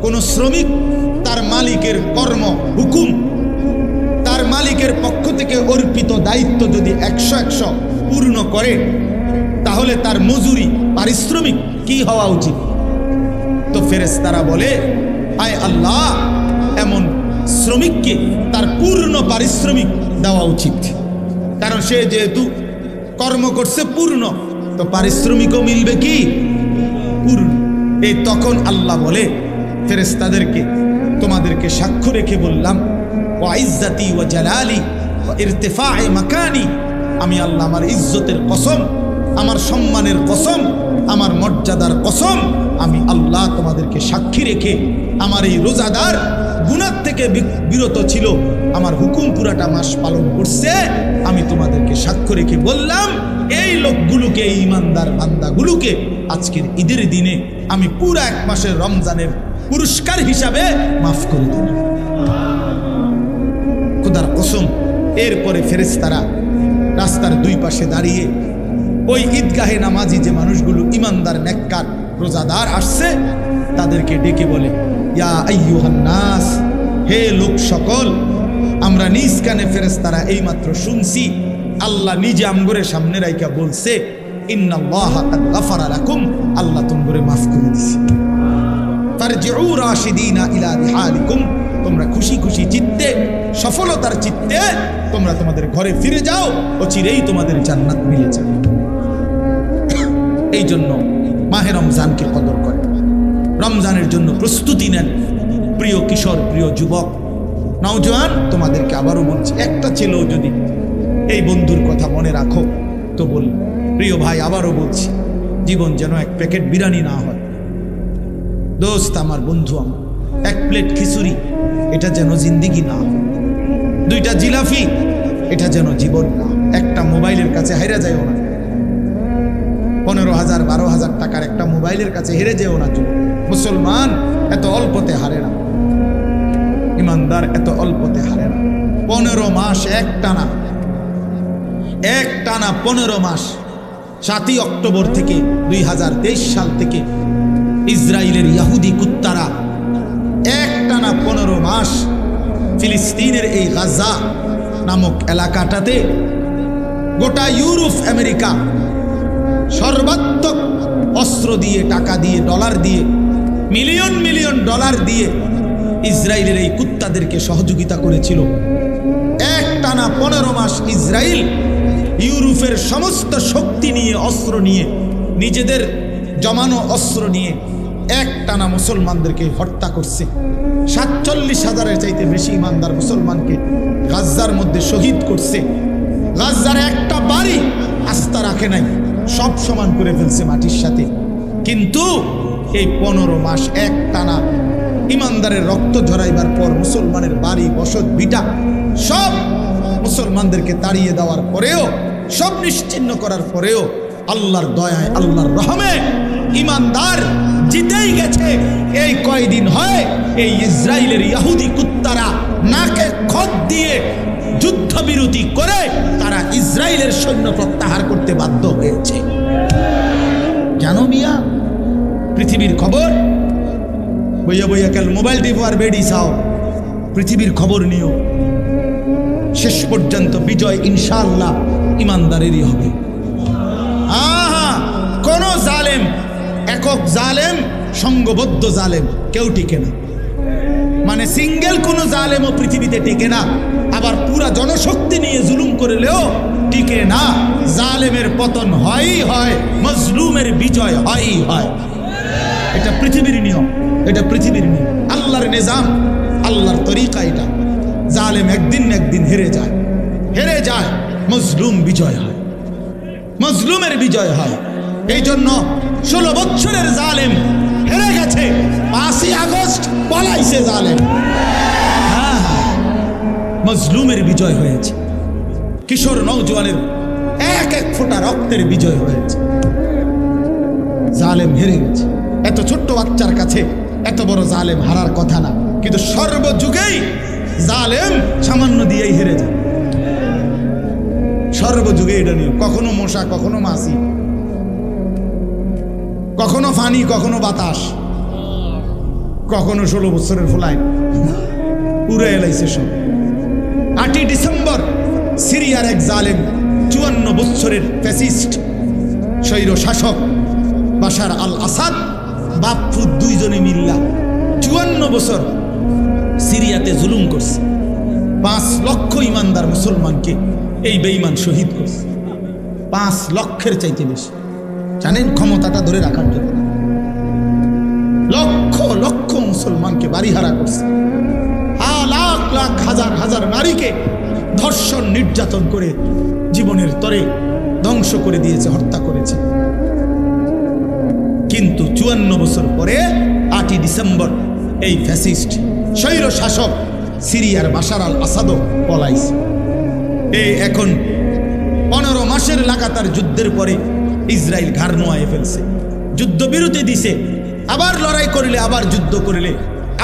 কোন শ্রমিক তার মালিকের কর্ম হুকুম, তার মালিকের পক্ষ থেকে অর্পিত দায়িত্ব যদি 100 পূর্ণ করে, তাহলে তার মজুরি পারিশ্রমিক কি হওয়া উচিত? তো ফেরেশতারা বলে, আয় আল্লাহ, এমন শ্রমিককে তার পূর্ণ পারিশ্রমিক দেওয়া উচিত, কারণ সে যেহেতু কর্ম করছে পূর্ণ, তো পারিশ্রমিকও মিলবে কি পূর্ণ। এই তখন আল্লাহ বলে ফেরেশতাদেরকে, তোমাদেরকে সাক্ষ্য রেখে বললাম, ওয়া ইজ্জতি ওয়া জালালি ওয়া ইরতিফা'i মাকানি, আমি আল্লাহ আমার ইজ্জতের কসম, আমার সম্মানের কসম, আমার মর্যাদার কসম, আমি আল্লাহ তোমাদেরকে সাক্ষী রেখে আমার এই রোজাদার গুনাহ থেকে বিরত ছিল, আমার হুকুম পুরাটা মাস পালন করছে, আমি তোমাদেরকে সাক্ষ্য রেখে বললাম, এই লোকগুলোকে, এই ইমানদার বান্দাগুলোকে আজকের ঈদের দিনে আমি পুরা 1 মাসের রমজানের পুরস্কার হিসাবে মাফ করে দিলাম। খোদার কসম। এরপরে ফেরেশতারা রাস্তার 2 পাশে দাঁড়িয়ে ওই ঈদগাহে নামাজি যে মানুষগুলো ইমানদার নেককার রোজাদার আসছে, তাদেরকে ডেকে বলে, ইয়া আইয়ুহান নাস, হে লোক সকল, আমরা নিজ কানে ফেরেশতারা এইমাত্র শুনছি আল্লাহ নিজে আমগরের সামনে রাইকা বলছে, ইন্নাল্লাহা কাদ গাফারা লাকুম, আল্লাহ তোমরে মাফ করে দিছে, ফারজিউ রাশিদিনা ইলা রিহালিকুম, তোমরা খুশি খুশি চিত্তে, সফলতার চিত্তে তোমরা তোমাদের ঘরে ফিরে যাও, অচিরেই তোমাদের জান্নাত মিলে যাবে। এই জন্য মাহে রমজানকে কদর করে, রমজানের জন্য প্রস্তুতি নেন। প্রিয় কিশোর, প্রিয় যুবক, নওজোয়ান, তোমাদেরকে আবারও বলছি, একটা ছেলেও যদি এই বন্ধুর কথা মনে রাখো তো বল, প্রিয় ভাই, আবারও বলছি, জীবন যেন 1 প্যাকেট বিরিয়ানি না হয়। দোস্ত আমার, বন্ধু আমার, 1 প্লেট খিচুড়ি, এটা যেন জিন্দিগি না হয়। 2টা জিলাপি, এটা যেন জীবন না। একটা মোবাইলের কাছে হেরে যায়ও না, 15,000 12,000 টাকার একটা মোবাইলের কাছে হেরে যেও না। মুসলমান এত অল্পতে হারে না, ইমানদার এত অল্পতে হারে না। 15 মাস এক টানা 15 মাস 7ই অক্টোবর থেকে 2023 সাল থেকে ইসরায়েলের ইহুদি কুত্তারা একটানা 15 মাস ফিলিস্তিনের এই গাজা নামক এলাকাটাতে গোটা ইউরোপ আমেরিকা সর্বাত্মক অস্ত্র দিয়ে, টাকা দিয়ে, ডলার দিয়ে, মিলিয়ন মিলিয়ন ডলার দিয়ে ইসরায়েলের এই কুত্তাদেরকে সহযোগিতা করেছিল। একটানা 15 মাস ইসরায়েল ইউরোপের সমস্ত শক্তি নিয়ে, অস্ত্র নিয়ে, নিজেদের জমানো অস্ত্র নিয়ে একটানা মুসলমানদেরকে হত্যা করছে। 47,000-এর চাইতে বেশি ইমানদার মুসলমানকে গাজ্জার মধ্যে শহীদ করছে। গাজ্জার একটা বাড়ি আস্থা রাখে নাই, সব সমান করে ফেলছে মাটির সাথে। কিন্তু এই 15 মাস একটানা ইমানদারের রক্ত ঝরাইবার পর, মুসলমানের বাড়ি বসত ভিটা সব মুসলমানদেরকে তাড়িয়ে দেওয়ার পরেও, সব নিশ্চিহ্ন করার পরেও আল্লাহর দয়ায়, আল্লাহর রহমে ইমানদার জিতেই গেছে। এই কয়দিন হয় এই ইসরায়েলের ইহুদি কুত্তারা নাকে খত দিয়ে যুদ্ধবিরতি করে তারা ইসরায়েলের সৈন্য প্রত্যাহার করতে বাধ্য হয়েছে। জানো মিয়া, পৃথিবীর খবর বইয়া বইয়া কাল মোবাইল টিপো আর বেডি চাও, পৃথিবীর খবর নিও। শেষ পর্যন্ত বিজয় ইনশাআল্লাহ ইমানদারেরই হবে। কোন জালেম, একক জালেম, সংঘবদ্ধ জালেম কেউ টিকে না। মানে সিঙ্গেল কোন জালেমও পৃথিবীতে টিকে না। আবার পুরা জনশক্তি নিয়ে জুলুম করলেও টিকে না। জালেমের পতন হয়ই হয়, মজলুমের বিজয় হয়ই হয়। এটা পৃথিবীর নিয়ম, এটা পৃথিবীর নিয়ম, আল্লাহর নিজাম, আল্লাহর তরিকা এটা। জালেম একদিন না একদিন হেরে যায়, হেরে যায়, মজলুম বিজয় হয়, মজলুমের বিজয় হয়। এই জন্য 16 বছরের জালেম হেরে গেছে, 5ই আগস্ট পলাইছে জালেম। হ্যাঁ, মজলুমের বিজয় হয়েছে, কিশোর নওজোয়ানের এক এক ফোঁটা রক্তের বিজয় হয়েছে। জালেম হেরে গেছে। এত ছোট্ট বাচ্চার কাছে এত বড় জালেম হারার কথা না, কিন্তু সর্বযুগেই জালেম সামান্য দিয়েই হেরে যায়। সর্বযুগে এটা নিয়ে, কখনো মশা, কখনো মাছি, কখনো ফানি, কখনো বাতাস, কখনো 16 বছরের ফ্লাইট উড়ে এলাইছে সব। 8ই ডিসেম্বর সিরিয়ার এক জালেম, 54 বছরের ফ্যাসিস্ট স্বৈর শাসক বাশার আল আসাদ, বাপ্পু দুইজনে মিল্লা 54 বছর সিরিয়াতে জুলুম করছে। 5 লক্ষ ইমানদার মুসলমানকে এই বেঈমান শহীদ করছে। 5 লক্ষের চাইতে বেশি। জানেন, ক্ষমতাটা ধরে রাখার জন্য লক্ষ লক্ষ মুসলমানকে বাড়িহারা করছে। লাখ লাখ হাজার হাজার নারীকে ধর্ষণ, নির্যাতন করে জীবনের তরে ধ্বংস করে দিয়েছে, হত্যা করেছে। কিন্তু 54 বছর পরে 8ই ডিসেম্বর এই ফ্যাসিস্ট স্বৈর শাসক সিরিয়ার বাশার আল আসাদও পলাইছে। এখন 15 মাসের লাগাতার যুদ্ধের পরে ইসরায়েল ঘাড় নোয়ায়ে ফেলছে, যুদ্ধবিরতি দিছে। আবার লড়াই করলে, আবার যুদ্ধ করলে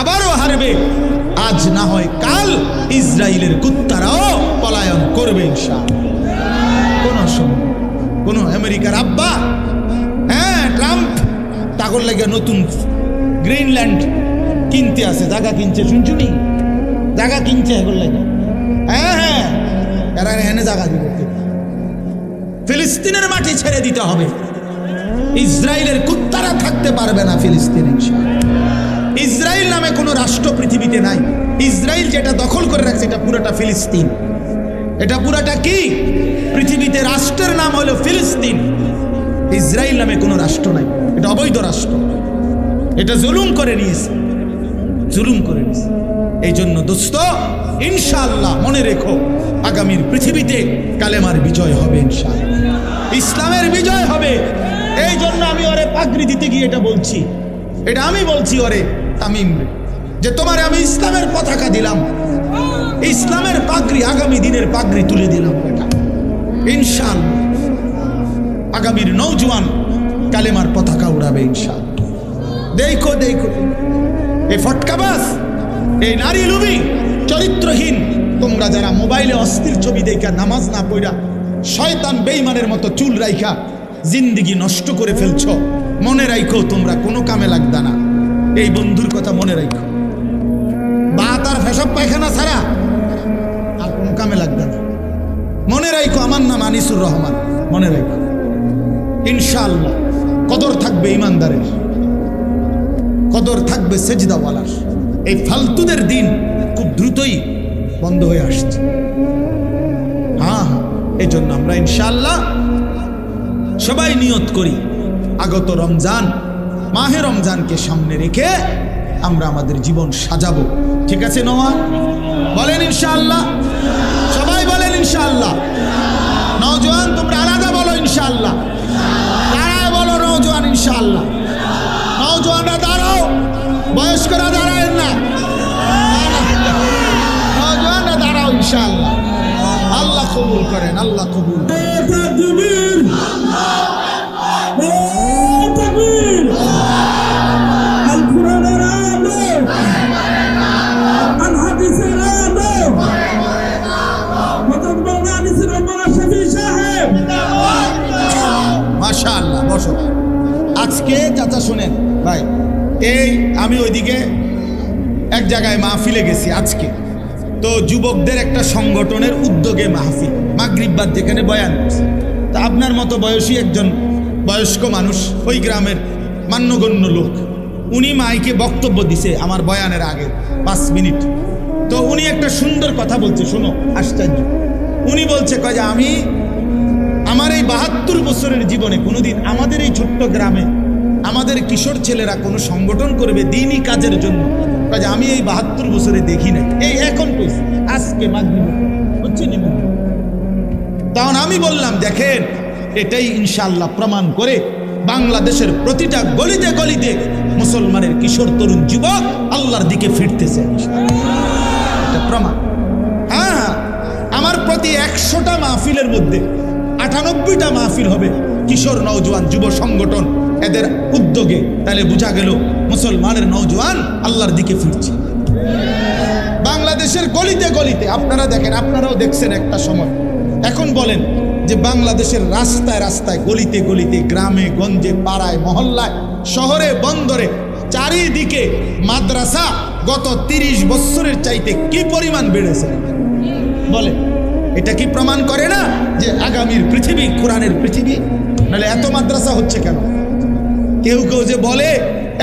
আবারও হারবে। আজ না হয় কাল ইসরায়েলের কুত্তারাও পলায়ন করবে ইনশাআল্লাহ। কোন সময় কোন আমেরিকার আব্বা, হ্যাঁ ট্রাম্প, তাগর লাগে নতুন গ্রিনল্যান্ড কিনতে আছে, জায়গা কিনছে, শুনছুনি, জায়গা কিনছে এগুলো লাগে। হ্যাঁ হ্যাঁ, এরা এনে জায়গা দিবে। ফিলিস্তিনের মাটি ছেড়ে দিতে হবে। ইসরায়েলের কুত্তারা থাকতে পারবে না ফিলিস্তিন। ইসরায়েল নামে কোনো রাষ্ট্র পৃথিবীতে নাই। ইসরায়েল যেটা দখল করে রাখছে এটা পুরাটা ফিলিস্তিন। এটা পুরাটা কি? পৃথিবীতে রাষ্ট্রের নাম হলো ফিলিস্তিন। ইসরায়েল নামে কোনো রাষ্ট্র নাই, এটা অবৈধ রাষ্ট্র। এটা জুলুম করে নিয়েছে, জুলুম করে নিয়েছে। এই জন্য দোস্ত, ইনশাআল্লাহ মনে রেখো, আগামীর পৃথিবীতে কালেমার বিজয় হবে ইনশাআল্লাহ, ইসলামের বিজয় হবে। এই জন্য আমি ওরে পাগড়ি দিতে গিয়ে এটা বলছি, এটা আমি বলছি ওরে তামিম, যে তোমারে আমি ইসলামের পতাকা দিলাম, ইসলামের পাগড়ি, আগামী দিনের পাগড়ি তুলে দিলাম। এটা ইনশাআল্লাহ আগামীর নওজোয়ান কালেমার পতাকা উড়াবে ইনশাআল্লাহ। দেখো দেখো, এই ফটকাবাজ, এই নারী লুবি, চরিত্রহীন তোমরা যারা মোবাইলে অস্থির ছবি দেখা, নামাজ না পড়া, শয়তান বেঈমানের মতো চুল রাইখা জিন্দিগি নষ্ট করে ফেলছো, মনে রাখো তোমরা কোনো কামে লাগবে না। এই বন্ধুর কথা মনে রাখো, বাত আর পেশাব পায়খানা ছাড়া আর কোনো কামে লাগবে না। মনে রাখো আমার নাম আনিসুর রহমান, মনে রাখো। ইনশাআল্লাহ কদর থাকবে ইমানদারের, কদর থাকবে সেজদাওয়ালার। এই ফালতুদের দিন খুব দ্রুতই বন্ধ হয়ে আসছে। হ্যাঁ, এই জন্য আমরা ইনশাআল্লাহ সবাই নিয়ত করি, আগত রমজান, মাহে রমজানকে সামনে রেখে আমরা আমাদের জীবন সাজাবো। ঠিক আছে নোয়া? বলেন ইনশাআল্লাহ, সবাই বলেন ইনশাআল্লাহ। নওজোয়ান তোমরা আলাদা বলো ইনশাআল্লাহ, দাঁড়ায় বলো নওজোয়ান ইনশাআল্লাহ। নওজোয়ানরা দাঁড়াও, বয়স্করা দাঁড়ায় না, নওজোয়ানরা দাঁড়াও ইনশাআল্লাহ। আল্লাহ কবুল করেন, আল্লাহ কবুল করেন। মাশাআল্লাহ, বসো। আজকে চাচা শুনেন ভাই, এই আমি ওইদিকে এক জায়গায় মাহফিলে গেছি আজকে, তো যুবকদের একটা সংগঠনের উদ্যোগে মাহফিল, মাগরিব বাদ যেখানে বয়ান করছে। তা আপনার মতো বয়সী একজন বয়স্ক মানুষ, ওই গ্রামের মান্যগণ্য লোক, উনি মাইকে বক্তব্য দিছে আমার বয়ানের আগে 5 মিনিট। তো উনি একটা সুন্দর কথা বলছে, শোনো, আশ্চর্য। উনি বলছে কয় যে আমি আমার এই 72 বছরের জীবনে কোনোদিন আমাদের এই ছোট্ট গ্রামে আমাদের কিশোর ছেলেরা কোনো সংগঠন করবে দিনই কাজের জন্য, কয় যে আমি এই 72 বছরে দেখি না। এই এখন কইছে আজকে মাগরিব হচ্ছে নি। তখন আমি বললাম দেখেন, এটাই ইনশাআল্লাহ প্রমাণ করে বাংলাদেশের প্রতিটা গলিতে গলিতে মুসলমানের কিশোর তরুণ যুবক আল্লাহর দিকে ফিরতেছে, এটা প্রমাণ। হ্যাঁ, আমার প্রতি 100টা মাহফিলের মধ্যে 98টা মাহফিল হবে কিশোর নওজোয়ান যুব সংগঠন এদের উদ্যোগে। তাহলে বোঝা গেল মুসলমানের নওজোয়ান আল্লাহর দিকে ফিরছে। বাংলাদেশের গলিতে গলিতে আপনারা দেখেন, আপনারাও দেখছেন একটা সময়। এখন বলেন যে বাংলাদেশের রাস্তায় রাস্তায়, গলিতে গলিতে, গ্রামে গঞ্জে, পাড়ায় মহল্লায়, শহরে বন্দরে, চারিদিকে মাদ্রাসা গত 30 বছরের চাইতে কি পরিমাণ বেড়েছে বলে। এটা কি প্রমাণ করে না যে আগামীর পৃথিবী কোরআনের পৃথিবী? নাহলে এত মাদ্রাসা হচ্ছে কেন? কেউ কেউ যে বলে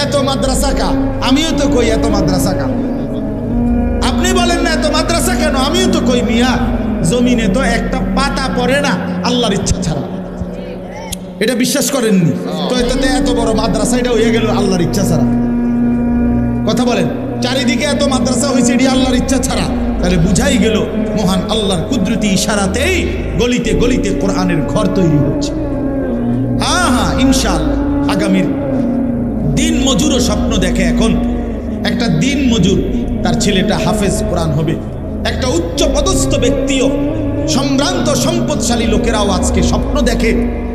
এত মাদ্রাসা কা, আমিও তো কই এত মাদ্রাসা কা। আপনি বলেন না এত মাদ্রাসা কেন, আমিও তো কই মিয়া জমিনে তো একটা পাতা পড়ে না আল্লাহর ইচ্ছা ছাড়া। এটা বিশ্বাস করেননি তো? এটাতে এত বড় মাদ্রাসা, এটা হয়ে গেল আল্লাহর ইচ্ছা ছাড়া। কথা বলেন, চারিদিকে এত মাদ্রাসা হয়েছে এটি আল্লাহর ইচ্ছা ছাড়া। তাহলে বুঝাই গেল মহান আল্লাহর কুদরতি ইশারাতেই গলিতে গলিতে কোরআনের ঘর তৈরি হচ্ছে। হ্যাঁ হ্যাঁ, ইনশাআল্লাহ আগামীর দিন মজুরও স্বপ্ন দেখে। এখন একটা দিন মজুর, তার ছেলেটা হাফেজ কোরআন হবে। একটা উচ্চ পদস্থ ব্যক্তিও, সম্ভ্রান্ত সম্পদশালী লোকেরাও আজকে স্বপ্ন দেখে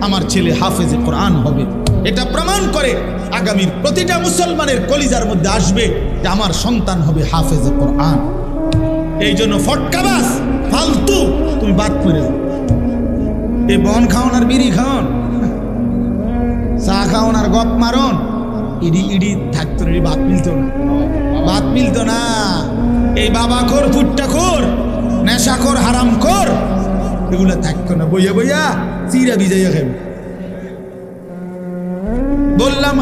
আমার ছেলে হাফেজে কোরআন হবে। এটা প্রমাণ করে আগামীর প্রতিটা মুসলমানের কলিজার মধ্যে আসবে যে আমার সন্তান হবে হাফেজে কোরআন। এই জন্য ফটকাবাস ফালতু তুমি বাদ করে যাও। এই বন খাওন আর বিড়ি খাওন, চা খাওন আর গপ মারন, ইডি ইডি থাকতো না, ভাত মিলতো না, ভাত মিলতো না। এই বাবা খোর, ফুটটা খোর, নেশা খোর, হারাম খোর, এগুলো থাকতো না। বইয়া বইয়া চিরা ভিজাইয়া খাবে। বললাম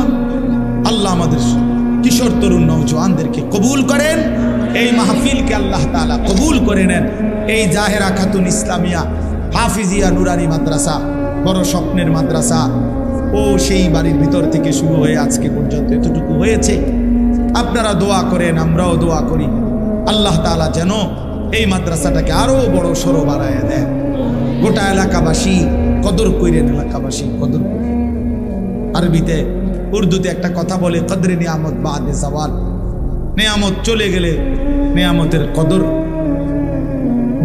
আল্লাহ আমাদের কিশোর তরুণ নওজোয়ানদেরকে কবুল করেন, এই মাহফিলকে আল্লাহ তাআলা কবুল করে নেন। এই জাহেরা খাতুন ইসলামিয়া হাফিজিয়া নুরানি মাদ্রাসা বড় স্বপ্নের মাদ্রাসা, ও সেই বাড়ির ভিতর থেকে শুরু হয়ে আজকে পর্যন্ত এতটুকু হয়েছে। আপনারা দোয়া করেন, আমরাও দোয়া করি আল্লাহ তাআলা যেন এই মাদ্রাসাটাকে আরো বড় সড়ো বানায় দেন। গোটা এলাকাবাসী কদর করেন, এলাকাবাসী কদর করেন। আরবিতে উর্দুতে একটা কথা বলে, কদরে নিয়ামত বাদে জাওয়াল। নিয়ামত চলে গেলে নিয়ামতের কদর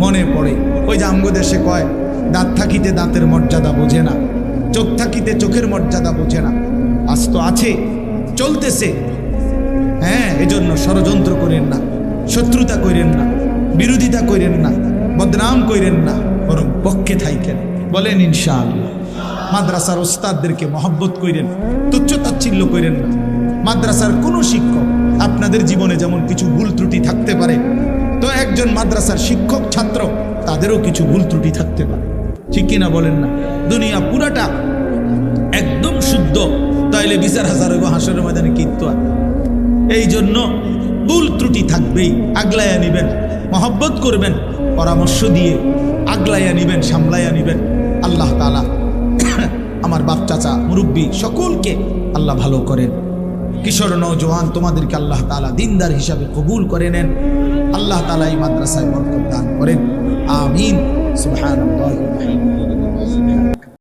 মনে পড়ে। ওই যে আমগো দেশে কয়, দাঁত থাকিতে দাঁতের মর্যাদা বোঝে না, চোখ থাকিতে চোখের মর্যাদা বোঝে না। আজ তো আছে, চলতেছে। হ্যাঁ, এজন্য ষড়যন্ত্র করেন না, শত্রুতা করেন না, বিরোধিতা করেন না, বদনাম করেন না, বরং পক্ষে থাইকেন। বলেন ইনশাআল্লাহ। মাদ্রাসার ওস্তাদদেরকে মহব্বত করেন, তুচ্ছ তাচ্ছিল্য করেন না। মাদ্রাসার কোনো শিক্ষক, আপনাদের জীবনে যেমন কিছু ভুল ত্রুটি থাকতে পারে, তো একজন মাদ্রাসার শিক্ষক ছাত্র তাদেরও কিছু ভুল ত্রুটি থাকতে পারে, ঠিক কিনা বলেন না? দুনিয়া পুরাটা একদম শুদ্ধ, তাইলে বিচার হাজার হইব হাসরের ময়দানে কিন্তু। এই জন্য ভুল ত্রুটি থাকবেই, আগলাইয়া নিবেন, মহব্বত করবেন, পরামর্শ দিয়ে আগলাইয়া নিবেন, সামলাইয়া নিবেন। আল্লাহ তাআলা আমার বাপ চাচা মুরব্বী সকলকে আল্লাহ ভালো করেন। কিশোর নওজোয়ান তোমাদেরকে আল্লাহ তাআলা দিনদার হিসাবে কবুল করে নেন। আল্লাহ তাআলা এই মাদ্রাসায় বরকত দান করেন। আমিন। সুবহানাল্লাহি ওয়া বিহামদিহি।